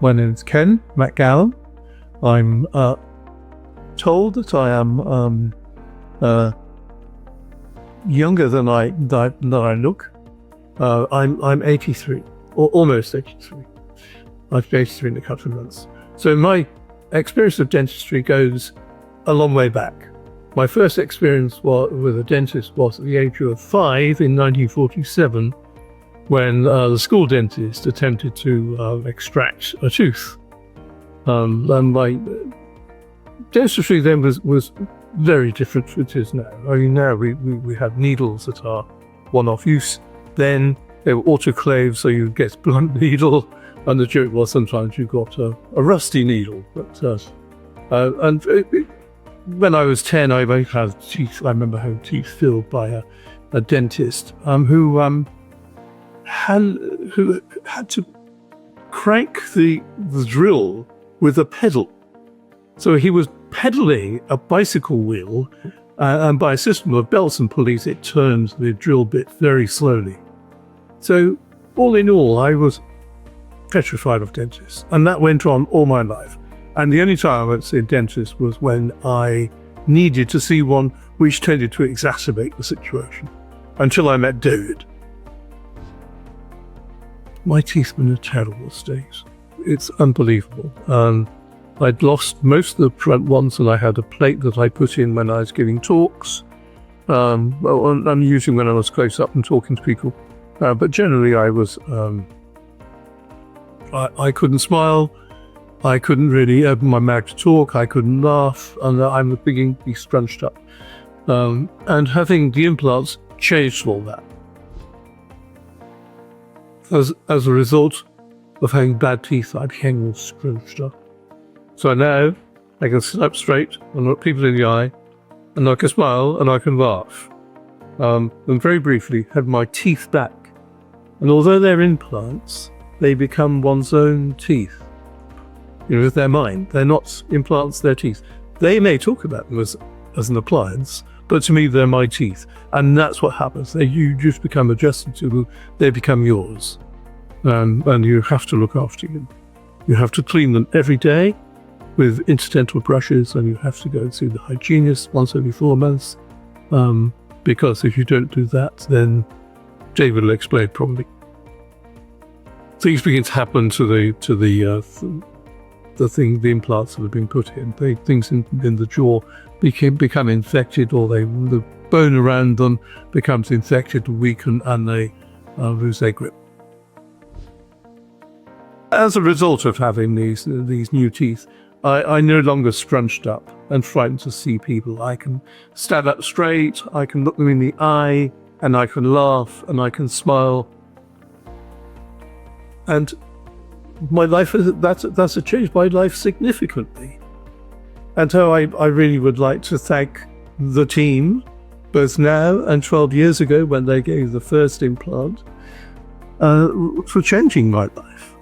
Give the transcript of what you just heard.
My name is Ken McGowan. I'm told that I am younger than I look. I'm 83, or almost 83. I'll be 83 in a couple of months. So my experience of dentistry goes a long way back. My first experience with a dentist was at the age of 5 in 1947, when the school dentist attempted to extract a tooth. And my dentistry then was very different to it is now. I mean, now we have needles that are one-off use. Then they were autoclaved, so you get a blunt needle, and the joke was sometimes you got a rusty needle. When I was 10, I had teeth. I remember having teeth filled by a dentist who had to crank the drill with a pedal. So he was pedaling a bicycle wheel, and by a system of belts and pulleys, it turned the drill bit very slowly. So all in all, I was petrified of dentists, and that went on all my life. And the only time I went to see a dentist was when I needed to see one, which tended to exacerbate the situation, until I met David. My teeth were in a terrible state. It's unbelievable. I'd lost most of the front ones, and I had a plate that I put in when I was giving talks. I'm using when I was close up and talking to people. But generally I was, I couldn't smile. I couldn't really open my mouth to talk. I couldn't laugh, and I'm beginning to be scrunched up. And having the implants changed all that. As a result of having bad teeth, I became all scrunched up. So now I can sit up straight and look people in the eye, and I can smile and I can laugh. And very briefly, have my teeth back. And although they're implants, they become one's own teeth. You know, with their mind. They're not implants, they're teeth. They may talk about them as an appliance, but to me, they're my teeth. And that's what happens. You just become adjusted to them. They become yours. And you have to look after them. You have to clean them every day with incidental brushes, and you have to go and see the hygienist once every 4 months. Because if you don't do that, then David will explain probably. Things begin to happen to the implants that have been put in. Things in the jaw become infected, or the bone around them becomes infected, weaken, and they lose their grip. As a result of having these new teeth, I'm no longer scrunched up and frightened to see people. I can stand up straight, I can look them in the eye, and I can laugh, and I can smile. And my life, that's changed my life significantly. And so I really would like to thank the team, both now and 12 years ago when they gave the first implant, for changing my life.